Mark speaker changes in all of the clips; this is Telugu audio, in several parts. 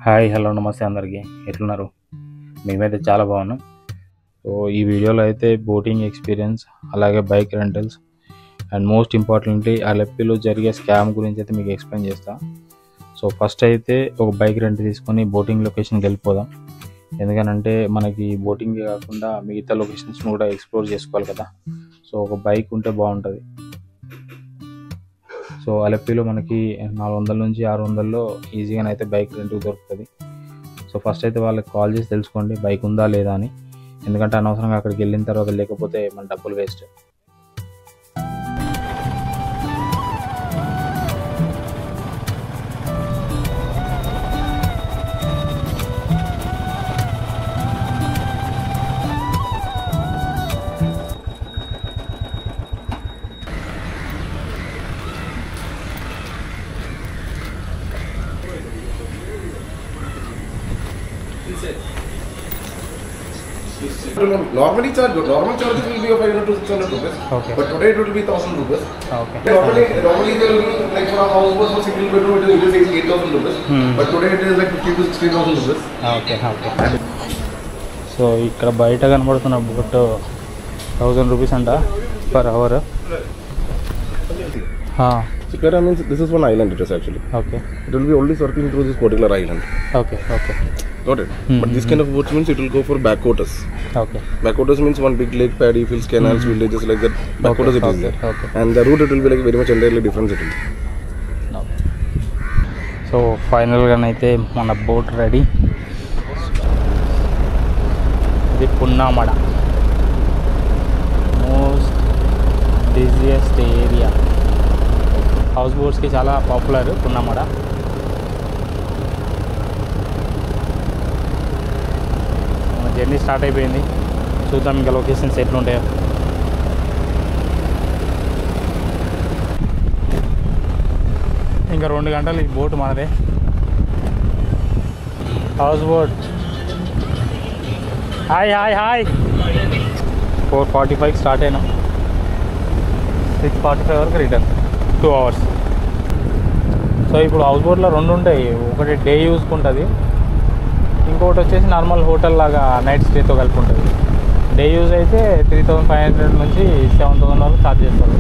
Speaker 1: హాయ్ హలో నమస్తే అందరికీ, ఎట్లున్నారు? మేమైతే చాలా బాగున్నాం. సో ఈ వీడియోలో అయితే బోటింగ్ ఎక్స్పీరియన్స్, అలాగే bike rentals and most importantly అలెప్పీలో జరిగే స్కామ్ గురించి అయితే మీకు ఎక్స్ప్లెయిన్ చేస్తా. సో ఫస్ట్ అయితే ఒక బైక్ రెంట్ తీసుకొని బోటింగ్ లొకేషన్కి వెళ్ళిపోదాం. ఎందుకనంటే మనకి బోటింగ్ కాకుండా మిగతా లొకేషన్స్ని కూడా ఎక్స్ప్లోర్ చేసుకోవాలి కదా. సో ఒక బైక్ ఉంటే బాగుంటుంది. సో అలెప్పీలో మనకి 400 నుంచి 600లో ఈజీగానైతే బైక్ రెంట్కి దొరుకుతుంది. సో ఫస్ట్ అయితే వాళ్ళకి కాల్ చేసి తెలుసుకోండి బైక్ ఉందా లేదా అని. ఎందుకంటే అనవసరంగా అక్కడికి వెళ్ళిన తర్వాత లేకపోతే మన డబ్బులు waste.
Speaker 2: Normally normal charges will be of 500 to 600 rupees.
Speaker 1: Okay.
Speaker 2: But today it will be 1000 rupees.
Speaker 1: Okay.
Speaker 2: Normally there will be like for a houseboat for single bedroom it is 8,000 rupees. But today it is like 50 to 16,000 rupees.
Speaker 1: Okay. So ఇక్కడ బయట కనబడుతున్న బోట్ 1000 రూపీస్ అంట per hour.
Speaker 2: Chikara means this is one island it is actually.
Speaker 1: Okay.
Speaker 2: It will be only circling through this particular island.
Speaker 1: Okay.
Speaker 2: Got it? But this kind of boats means it will go for backwaters.
Speaker 1: Okay.
Speaker 2: Backwaters means one big lake, paddy fields, canals, villages like that. Backwaters it is there.
Speaker 1: Okay.
Speaker 2: And the route it will be like very much entirely different it will be.
Speaker 1: So ఫైనల్గానైతే మన బోట్ రెడీ. ఇది Punnamada, most busiest area. House బోట్స్కి చాలా పాపులర్ పున్నామడ. మన జర్నీ స్టార్ట్ అయిపోయింది. చూద్దాం ఇంకా లొకేషన్స్ ఎట్లుంటాయో. ఇంకా 2 గంటలు ఈ బోట్ మనదే. House boat. హాయ్ 4:45 స్టార్ట్ అయినాం. 6:45 వరకు రిటర్న్, 2 అవర్స్. సో ఇప్పుడు హౌస్ బోట్లో 2 ఉంటాయి. ఒకటి డే యూస్కి ఉంటుంది, ఇంకొకటి వచ్చేసి నార్మల్ హోటల్ లాగా నైట్ స్టేతో కలిపి ఉంటుంది. డే యూజ్ అయితే 3500 నుంచి 7000 వరకు ఛార్జ్ చేస్తారు.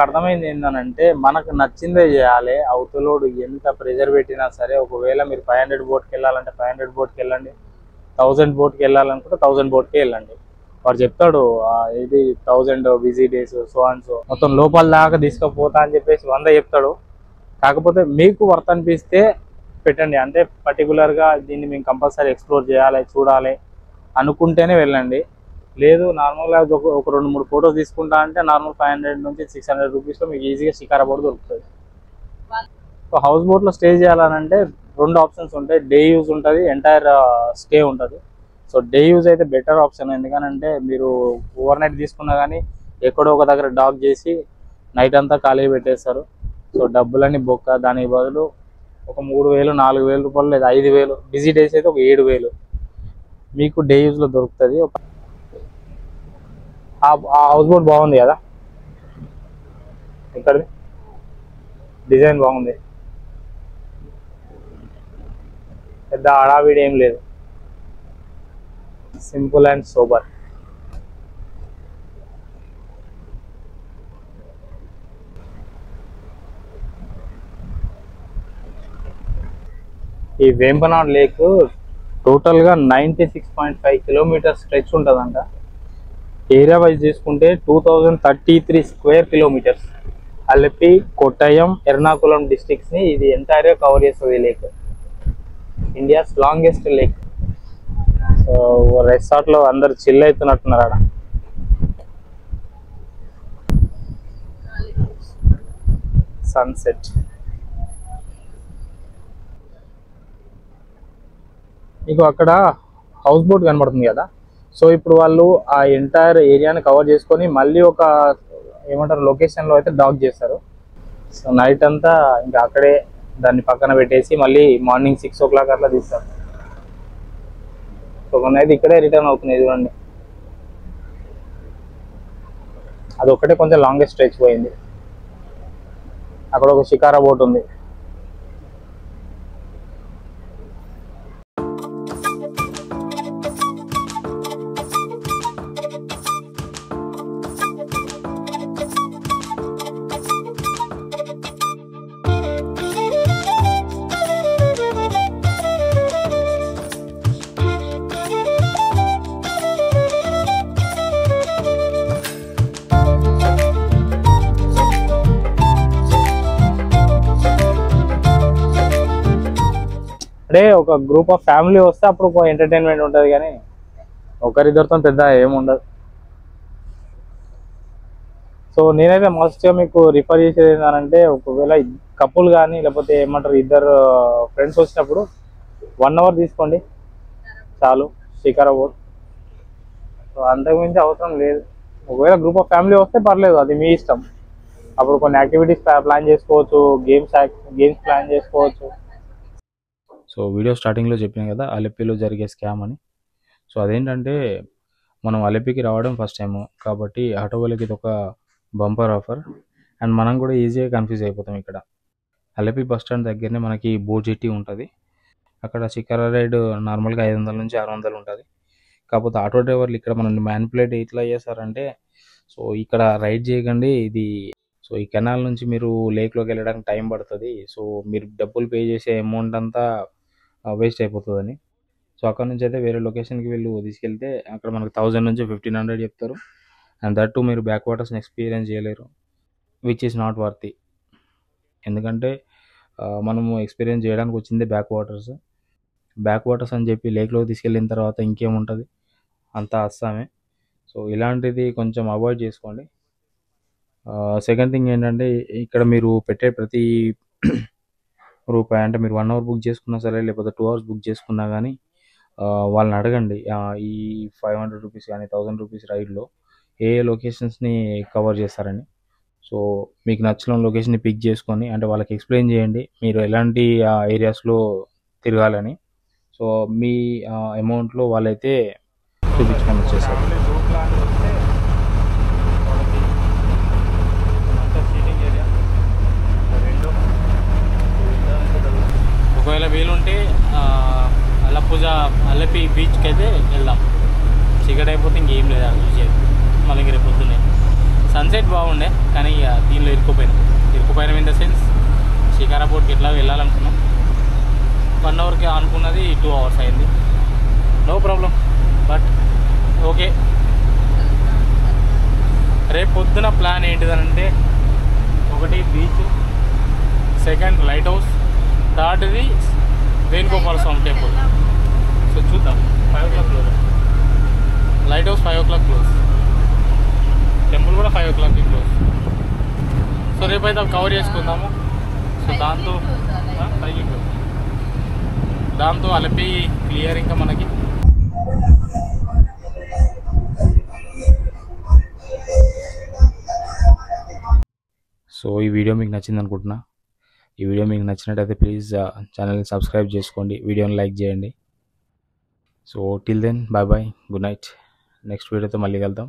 Speaker 1: అర్థమైంది ఏంటంటే మనకు నచ్చిందే చేయాలి. అవతలోడు ఎంత ప్రెజర్ పెట్టినా సరే, ఒకవేళ మీరు 500 బోట్కి వెళ్ళాలంటే 500 బోట్కి వెళ్ళండి, 1000 బోట్కి వెళ్ళాలనుకుంటే 1000 బోట్కే వెళ్ళండి. వాడు చెప్తాడు ఇది 1000 busy days so and so మొత్తం లోపల దాకా తీసుకుపోతా అని చెప్పేసి 100 చెప్తాడు. కాకపోతే మీకు వర్త్ అనిపిస్తే పెట్టండి. అంటే పర్టికులర్గా దీన్ని మేము కంపల్సరీ ఎక్స్ప్లోర్ చేయాలి, చూడాలి అనుకుంటేనే వెళ్ళండి. లేదు నార్మల్గా ఒక 2-3 ఫొటోస్ తీసుకుంటా అంటే నార్మల్ 500 నుంచి 600 రూపీస్లో మీకు ఈజీగా షికారాబాద్ దొరుకుతుంది. సో హౌస్ బోట్లో స్టే చేయాలనంటే 2 ఆప్షన్స్ ఉంటాయి. డే యూజ్ ఉంటుంది, ఎంటైర్ స్టే ఉంటుంది. సో డే యూజ్ అయితే బెటర్ ఆప్షన్. ఎందుకనంటే మీరు ఓవర్ నైట్ తీసుకున్నా కానీ ఎక్కడో ఒక దగ్గర డాక్ చేసి నైట్ అంతా ఖాళీ పెట్టేస్తారు. సో డబ్బులన్నీ బొక్క. దానికి బదులు ఒక 3000-4000 రూపాయలు లేదా 5000, బిజీ డేస్ అయితే ఒక 7000 మీకు డే యూజ్లో దొరుకుతుంది. ఆ హౌస్ బోట్ బాగుంది కదా, ఇక్కడ డిజైన్ బాగుంది, పెద్ద హడావిడి ఏం లేదు, సింపుల్ అండ్ సోబర్. ఈ వేంపనాడ్ లేక్ టోటల్గా 96.5 కిలోమీటర్స్ స్ట్రెచ్ ఉంటుందంట. ఏరియా వైజ్ తీసుకుంటే 2033 స్క్వేర్ కిలోమీటర్స్. అలెప్పి, కొట్టయం, ఎర్నాకుళం డిస్ట్రిక్ట్స్ని ఇది ఎంటైర్గా కవర్ చేస్తుంది. Lake India's longest lake. So రెసార్ట్లో అందరు చిల్ అవుతున్నట్టున్నారు ఆడ. సన్సెట్ మీకు అక్కడ హౌస్ బోట్ కనబడుతుంది కదా, సో ఇప్పుడు వాళ్ళు ఆ ఎంటైర్ ఏరియాని కవర్ చేసుకొని మళ్ళీ ఒక ఏమంటారు లొకేషన్లో అయితే డాక్ చేస్తారు. సో నైట్ అంతా ఇంకా అక్కడే దాన్ని పక్కన పెట్టేసి మళ్ళీ మార్నింగ్ 6 o'clock అట్లా తీస్తారు. సో కొన్ని అయితే ఇక్కడే రిటర్న్ అవుతున్నాయి చూడండి. అది ఒక్కటే కొంచెం లాంగెస్ట్ స్ట్రెచ్ పోయింది. అక్కడ ఒక షికారా బోట్ ఉంది. అంటే ఒక గ్రూప్ ఆఫ్ ఫ్యామిలీ వస్తే అప్పుడు ఒక ఎంటర్టైన్మెంట్ ఉంటుంది, కానీ ఒకరిద్దరితో పెద్ద ఏముండదు. సో నేనైతే మస్ట్గా మీకు రిఫర్ చేసేది ఏంటంటే, ఒకవేళ కపుల్ కానీ లేకపోతే ఏమంటారు ఇద్దరు ఫ్రెండ్స్ వచ్చినప్పుడు 1 hour తీసుకోండి చాలు షికారా బోట్. సో అంతకుమించి అవసరం లేదు. ఒకవేళ గ్రూప్ ఆఫ్ ఫ్యామిలీ వస్తే పర్లేదు, అది మీ ఇష్టం. అప్పుడు కొన్ని యాక్టివిటీస్ ప్లాన్ చేసుకోవచ్చు, గేమ్స్ ప్లాన్ చేసుకోవచ్చు. సో వీడియో స్టార్టింగ్లో చెప్పిన కదా అలెప్పీలో జరిగే స్కామ్ అని. సో అదేంటంటే మనం అలెప్పీకి రావడం ఫస్ట్ టైము కాబట్టి ఆటో వాళ్ళకి ఇది ఒక బంపర్ ఆఫర్. అండ్ మనం కూడా ఈజీగా కన్ఫ్యూజ్ అయిపోతాం. ఇక్కడ అలెప్పీ బస్ స్టాండ్ దగ్గరనే మనకి బోట్ జెట్టి ఉంటుంది. అక్కడ షికారా రైడ్ నార్మల్గా 500 నుంచి 600 ఉంటుంది. కాకపోతే ఆటో డ్రైవర్లు ఇక్కడ మనల్ని మ్యానిపులేట్ ఎట్లా చేస్తారంటే, సో ఇక్కడ రైడ్ చేయకండి, ఇది సో ఈ కెనాల్ నుంచి మీరు లేక్లోకి వెళ్ళడానికి టైం పడుతుంది, సో మీరు డబ్బులు పే చేసే అమౌంట్ అంతా వేస్ట్ అయిపోతుందని. సో అక్కడ నుంచి అయితే వేరే లొకేషన్కి వెళ్ళి తీసుకెళ్తే అక్కడ మనకు 1000 నుంచి 1500 చెప్తారు. అండ్ దట్ టు మీరు బ్యాక్ వాటర్స్ని ఎక్స్పీరియన్స్ చేయలేరు, విచ్ ఈస్ నాట్ వర్తీ. ఎందుకంటే మనము ఎక్స్పీరియన్స్ చేయడానికి వచ్చిందే బ్యాక్ వాటర్స్ అని చెప్పి లేక్లోకి తీసుకెళ్ళిన తర్వాత ఇంకేముంటుంది, అంతా అస్సామే. సో ఇలాంటిది కొంచెం అవాయిడ్ చేసుకోండి. సెకండ్ థింగ్ ఏంటంటే, ఇక్కడ మీరు పెట్టే ప్రతి రూపాయి, అంటే మీరు 1 hour బుక్ చేసుకున్నా సరే లేకపోతే 2 hours బుక్ చేసుకున్నా కానీ వాళ్ళని అడగండి ఈ 500 రూపీస్ కానీ 1000 రూపీస్ రైడ్లో ఏ లొకేషన్స్ని కవర్ చేస్తారని. సో మీకు నచ్చిన లొకేషన్ని పిక్ చేసుకొని అంటే వాళ్ళకి ఎక్స్ప్లెయిన్ చేయండి మీరు ఎలాంటి ఏరియాస్లో తిరగాలని. సో మీ అమౌంట్లో వాళ్ళైతే చూపించుకొని వచ్చేసారు. ఒకవేళ వీలుంటే అలెప్పీ బీచ్కి అయితే వెళ్దాం. చీకటి అయిపోతే ఇంకేం లేదు అక్కడ చూసేది. మళ్ళీ రేపు పొద్దున్నే సన్సెట్ బాగుండే, కానీ దీనిలో ఇరుక్కుపోయినాం ఇన్ ద సెన్స్ షికారా బోట్కి ఎట్లా వెళ్ళాలనుకున్నాం. 1 hourకి అనుకున్నది 2 hours అయింది. No problem, but okay. రేపు పొద్దున ప్లాన్ ఏంటిదనంటే, ఒకటి బీచ్, సెకండ్ లైట్ హౌస్, థర్డ్ది వేణుగోపాల స్వామి టెంపుల్. సో చూద్దాం. 5 o'clock close. Light house 5 o'clock close, temple కూడా 5 o'clock క్లోజ్. సో రేపైతే అవి కవర్ చేసుకుందాము. సో దాంతో అలెప్పీ క్లియర్ ఇంకా మనకి. సో ఈ వీడియో మీకు నచ్చింది అనుకుంటున్నా. ఈ వీడియో మీకు నచ్చినట్టయితే ప్లీజ్ ఛానల్ని సబ్స్క్రైబ్ చేసుకోండి, వీడియోని లైక్ చేయండి. So till then bye bye, good night. Next వీడియోతో మళ్ళీ కలుద్దాం.